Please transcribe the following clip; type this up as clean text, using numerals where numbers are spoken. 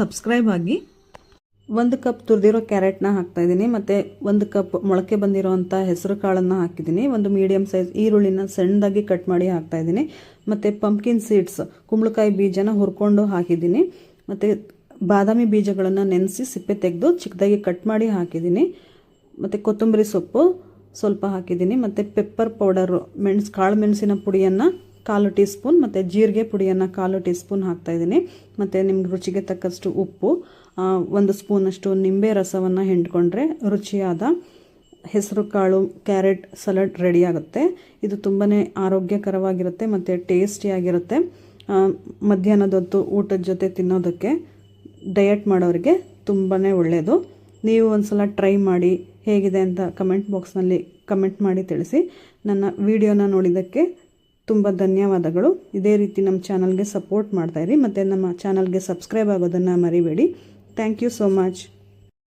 Subscribe ಆಗಿ. 1 cup ತುರಿದಿರೋ ಕ್ಯಾರೆಟ್ನ ಹಾಕ್ತಾಯಿದ್ದೀನಿ, ಮತ್ತು 1 ಕಪ್ ಮೊಳಕೆ ಬಂದಿರೋವಂಥ ಹೆಸರು ಕಾಳನ್ನು ಹಾಕಿದ್ದೀನಿ. ಒಂದು ಮೀಡಿಯಮ್ ಸೈಜ್ ಈರುಳ್ಳಿನ ಸಣ್ಣದಾಗಿ ಕಟ್ ಮಾಡಿ ಹಾಕ್ತಾಯಿದ್ದೀನಿ, ಮತ್ತು ಪಂಪ್ಕಿನ್ ಸೀಡ್ಸ್ ಕುಂಬಳಕಾಯಿ ಬೀಜನ ಹುರ್ಕೊಂಡು ಹಾಕಿದ್ದೀನಿ, ಮತ್ತು ಬಾದಾಮಿ ಬೀಜಗಳನ್ನು ನೆನೆಸಿ ಸಿಪ್ಪೆ ತೆಗೆದು ಚಿಕ್ಕದಾಗಿ ಕಟ್ ಮಾಡಿ ಹಾಕಿದ್ದೀನಿ, ಮತ್ತು ಕೊತ್ತಂಬರಿ ಸೊಪ್ಪು ಸ್ವಲ್ಪ ಹಾಕಿದ್ದೀನಿ, ಮತ್ತು ಪೆಪ್ಪರ್ ಪೌಡರು ಕಾಳು ಮೆಣಸಿನ ಪುಡಿಯನ್ನು 1/4 ಟೀ ಸ್ಪೂನ್, ಮತ್ತು ಜೀರಿಗೆ ಪುಡಿಯನ್ನು 1/4 ಟೀ ಸ್ಪೂನ್ ಹಾಕ್ತಾಯಿದ್ದೀನಿ, ಮತ್ತು ನಿಮ್ಗೆ ರುಚಿಗೆ ತಕ್ಕಷ್ಟು ಉಪ್ಪು, 1 ಸ್ಪೂನಷ್ಟು ನಿಂಬೆ ರಸವನ್ನು ಹಿಂಡ್ಕೊಂಡ್ರೆ ರುಚಿಯಾದ ಹೆಸರು ಕಾಳು ಕ್ಯಾರೆಟ್ ಸಲಾಡ್ ರೆಡಿ ಆಗುತ್ತೆ. ಇದು ತುಂಬಾ ಆರೋಗ್ಯಕರವಾಗಿರುತ್ತೆ ಮತ್ತು ಟೇಸ್ಟಿಯಾಗಿರುತ್ತೆ. ಮಧ್ಯಾಹ್ನದ ಹೊತ್ತು ಊಟದ ಜೊತೆ ತಿನ್ನೋದಕ್ಕೆ ಡಯಟ್ ಮಾಡೋರಿಗೆ ತುಂಬಾ ಒಳ್ಳೆಯದು. ನೀವು ಒಂದು ಸಲ ಟ್ರೈ ಮಾಡಿ ಹೇಗಿದೆ ಅಂತ ಕಮೆಂಟ್ ಬಾಕ್ಸ್ನಲ್ಲಿ ಕಮೆಂಟ್ ಮಾಡಿ ತಿಳಿಸಿ. ನನ್ನ ವಿಡಿಯೋನ ನೋಡಿದ್ದಕ್ಕೆ ತುಂಬ ಧನ್ಯವಾದಗಳು. ಇದೇ ರೀತಿ ನಮ್ಮ ಚಾನಲ್ಗೆ ಸಪೋರ್ಟ್ ಮಾಡ್ತಾಯಿರಿ, ಮತ್ತು ನಮ್ಮ ಚಾನಲ್ಗೆ ಸಬ್ಸ್ಕ್ರೈಬ್ ಆಗೋದನ್ನು ಮರಿಬೇಡಿ. Thank you so much.